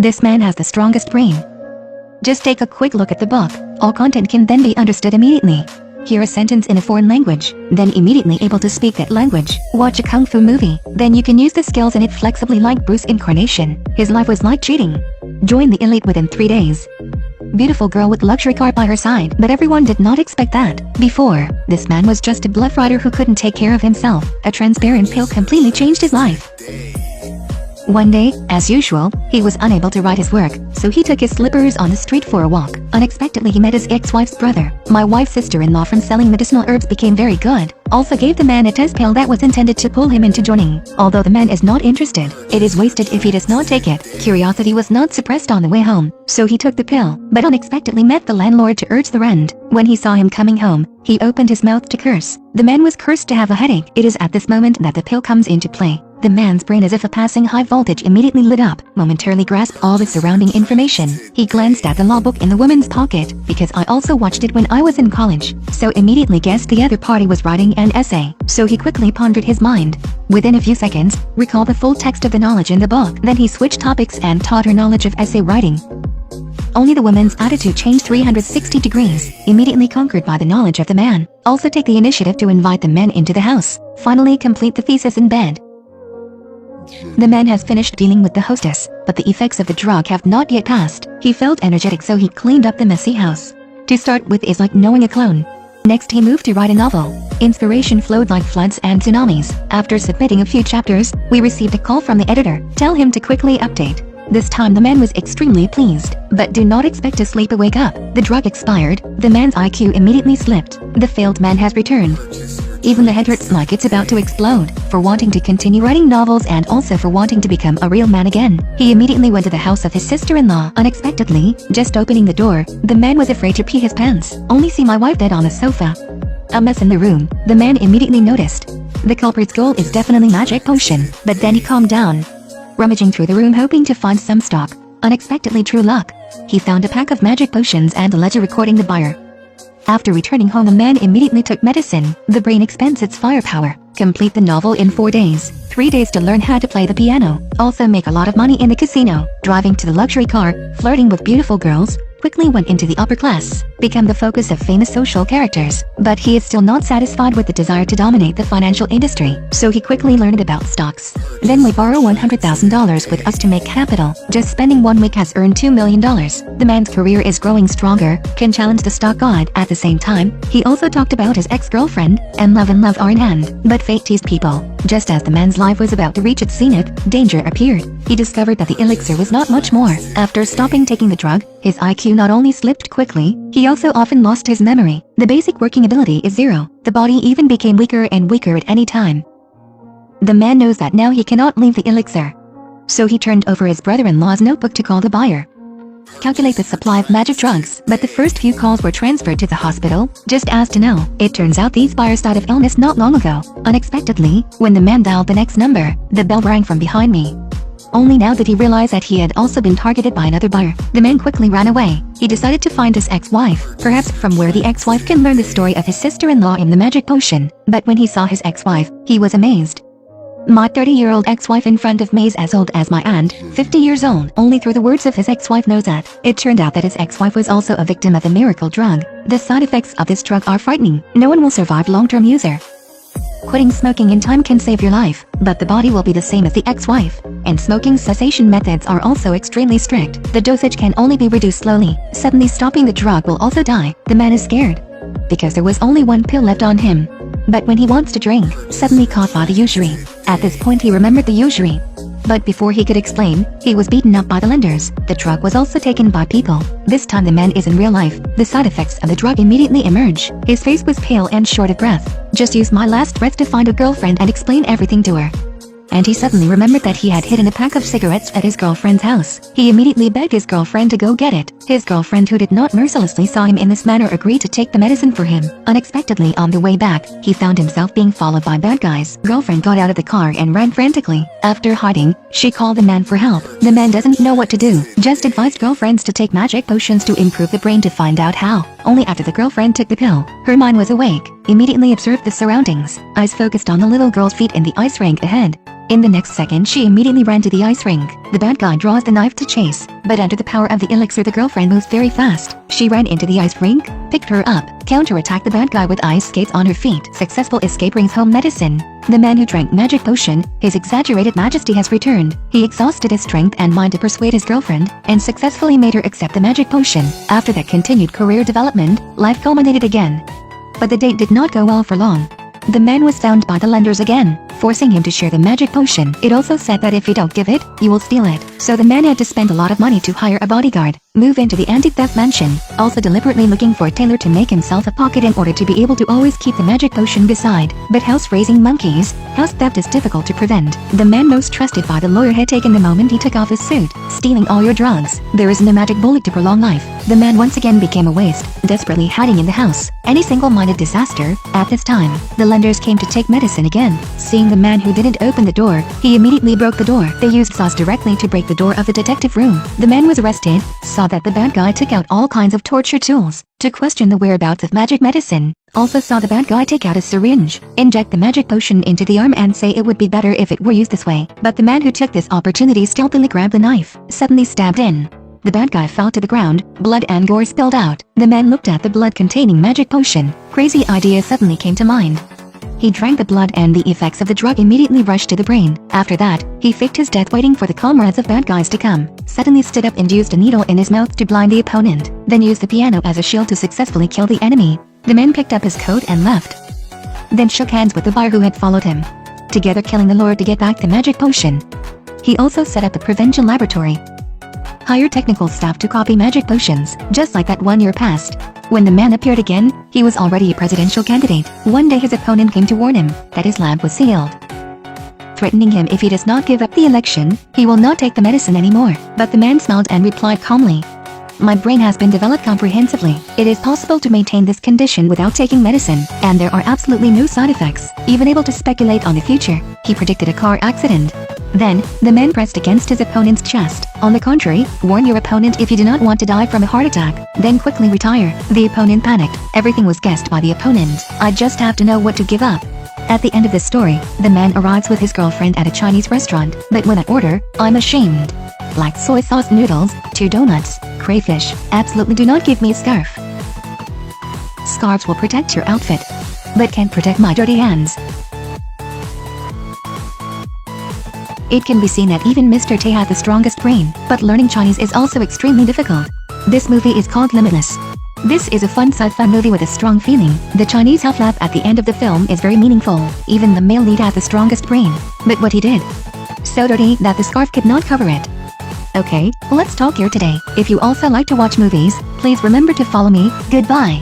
This man has the strongest brain. Just take a quick look at the book. All content can then be understood immediately. Hear a sentence in a foreign language, then immediately able to speak that language. Watch a kung fu movie, then you can use the skills in it flexibly like Bruce incarnation. His life was like cheating. Join the elite within 3 days. Beautiful girl with luxury car by her side, but everyone did not expect that. Before, this man was just a bluff rider who couldn't take care of himself. A transparent pill completely changed his life. One day, as usual, he was unable to write his work, so he took his slippers on the street for a walk. Unexpectedly he met his ex-wife's brother. My wife's sister-in-law from selling medicinal herbs became very good. Also gave the man a test pill that was intended to pull him into joining. Although the man is not interested, it is wasted if he does not take it. Curiosity was not suppressed on the way home, so he took the pill, but unexpectedly met the landlord to urge the rent. When he saw him coming home, he opened his mouth to curse. The man was cursed to have a headache. It is at this moment that the pill comes into play. The man's brain, as if a passing high voltage, immediately lit up, momentarily grasped all the surrounding information. He glanced at the law book in the woman's pocket, because I also watched it when I was in college, so immediately guessed the other party was writing an essay. So he quickly pondered his mind. Within a few seconds, recalled the full text of the knowledge in the book. Then he switched topics and taught her knowledge of essay writing. Only the woman's attitude changed 360 degrees, immediately conquered by the knowledge of the man. Also take the initiative to invite the men into the house. Finally complete the thesis in bed. The man has finished dealing with the hostess, but the effects of the drug have not yet passed. He felt energetic, so he cleaned up the messy house. To start with is like knowing a clone. Next he moved to write a novel. Inspiration flowed like floods and tsunamis. After submitting a few chapters, we received a call from the editor. Tell him to quickly update. This time the man was extremely pleased, but do not expect to sleep or wake up. The drug expired. The man's IQ immediately slipped. The failed man has returned. Even the head hurts like it's about to explode, for wanting to continue writing novels and also for wanting to become a real man again. He immediately went to the house of his sister-in-law. Unexpectedly, just opening the door, the man was afraid to pee his pants. Only see my wife dead on the sofa. A mess in the room. The man immediately noticed. The culprit's goal is definitely magic potion, but then he calmed down. Rummaging through the room hoping to find some stock. Unexpectedly true luck. He found a pack of magic potions and a ledger recording the buyer. After returning home, the man immediately took medicine. The brain expends its firepower. Complete the novel in 4 days. 3 days to learn how to play the piano. Also make a lot of money in the casino. Driving to the luxury car, flirting with beautiful girls. Quickly went into the upper class, become the focus of famous social characters. But he is still not satisfied with the desire to dominate the financial industry, so he quickly learned about stocks. Then we borrow $100,000 with us to make capital. Just spending 1 week has earned $2 million. The man's career is growing stronger, can challenge the stock god. At the same time, he also talked about his ex-girlfriend, and love are in hand. But fate teased people. Just as the man's life was about to reach its zenith, danger appeared. He discovered that the elixir was not much more. After stopping taking the drug, his IQ not only slipped quickly, he also often lost his memory. The basic working ability is 0. The body even became weaker and weaker at any time. The man knows that now he cannot leave the elixir. So he turned over his brother-in-law's notebook to call the buyer. Calculate the supply of magic drugs, but the first few calls were transferred to the hospital, just as to know. It turns out these buyers died of illness not long ago. Unexpectedly, when the man dialed the next number, the bell rang from behind me. Only now did he realize that he had also been targeted by another buyer. The man quickly ran away. He decided to find his ex-wife, perhaps from where the ex-wife can learn the story of his sister-in-law in the magic potion. But when he saw his ex-wife, he was amazed. My 30-year-old ex-wife in front of me is as old as my aunt, 50 years old. Only through the words of his ex-wife knows that. It turned out that his ex-wife was also a victim of a miracle drug. The side effects of this drug are frightening. No one will survive long-term user. Quitting smoking in time can save your life, but the body will be the same as the ex-wife. And smoking cessation methods are also extremely strict. The dosage can only be reduced slowly. Suddenly stopping the drug will also die. The man is scared, because there was only 1 pill left on him. But when he wants to drink, suddenly caught by the usury. At this point he remembered the usury. But before he could explain, he was beaten up by the lenders. The drug was also taken by people. This time the man is in real life. The side effects of the drug immediately emerge. His face was pale and short of breath. Just use my last breath to find a girlfriend and explain everything to her. And he suddenly remembered that he had hidden a pack of cigarettes at his girlfriend's house. He immediately begged his girlfriend to go get it. His girlfriend, who did not mercilessly saw him in this manner, agreed to take the medicine for him. Unexpectedly on the way back, he found himself being followed by bad guys. Girlfriend got out of the car and ran frantically. After hiding, she called the man for help. The man doesn't know what to do. Just advised girlfriends to take magic potions to improve the brain to find out how. Only after the girlfriend took the pill, her mind was awake. Immediately observed the surroundings. Eyes focused on the little girl's feet in the ice rink ahead. In the next second she immediately ran to the ice rink. The bad guy draws the knife to chase, but under the power of the elixir the girlfriend moves very fast. She ran into the ice rink, picked her up, counterattacked the bad guy with ice skates on her feet. Successful escape brings home medicine. The man who drank magic potion, his exaggerated majesty has returned. He exhausted his strength and mind to persuade his girlfriend, and successfully made her accept the magic potion. After that continued career development, life culminated again. But the date did not go well for long. The man was found by the lenders again, forcing him to share the magic potion. It also said that if you don't give it, you will steal it. So the man had to spend a lot of money to hire a bodyguard, move into the anti-theft mansion, also deliberately looking for a tailor to make himself a pocket in order to be able to always keep the magic potion beside. But house-raising monkeys, house theft is difficult to prevent. The man most trusted by the lawyer had taken the moment he took off his suit, stealing all your drugs. There is no magic bullet to prolong life. The man once again became a waste, desperately hiding in the house. Any single-minded disaster. At this time, the lenders came to take medicine again. Seeing the man who didn't open the door, he immediately broke the door. They used saws directly to break the door of the detective room. The man was arrested, saw that the bad guy took out all kinds of torture tools to question the whereabouts of magic medicine. Also saw the bad guy take out a syringe, inject the magic potion into the arm and say it would be better if it were used this way. But the man who took this opportunity stealthily grabbed the knife, suddenly stabbed in. The bad guy fell to the ground, blood and gore spilled out. The man looked at the blood-containing magic potion. Crazy idea suddenly came to mind. He drank the blood and the effects of the drug immediately rushed to the brain. After that, he faked his death waiting for the comrades of bad guys to come. Suddenly stood up and used a needle in his mouth to blind the opponent. Then used the piano as a shield to successfully kill the enemy. The man picked up his coat and left. Then shook hands with the buyer who had followed him, together killing the lord to get back the magic potion. He also set up a prevention laboratory. Hired technical staff to copy magic potions. Just like that 1 year passed. When the man appeared again, he was already a presidential candidate. One day his opponent came to warn him that his lab was sealed, threatening him if he does not give up the election, he will not take the medicine anymore. But the man smiled and replied calmly, "My brain has been developed comprehensively. It is possible to maintain this condition without taking medicine, and there are absolutely no side effects. Even able to speculate on the future." He predicted a car accident. Then, the man pressed against his opponent's chest. On the contrary, warn your opponent if you do not want to die from a heart attack, then quickly retire. The opponent panicked. Everything was guessed by the opponent. I just have to know what to give up. At the end of the story, the man arrives with his girlfriend at a Chinese restaurant, but when I order, I'm ashamed. Black soy sauce noodles, 2 donuts, crayfish, absolutely do not give me a scarf. Scarves will protect your outfit, but can't protect my dirty hands. It can be seen that even Mr. Tay had the strongest brain, but learning Chinese is also extremely difficult. This movie is called Limitless. This is a fun sci-fi movie with a strong feeling. The Chinese half laugh at the end of the film is very meaningful. Even the male lead had the strongest brain. But what he did, so dirty that the scarf could not cover it. Okay, let's talk here today. If you also like to watch movies, please remember to follow me. Goodbye.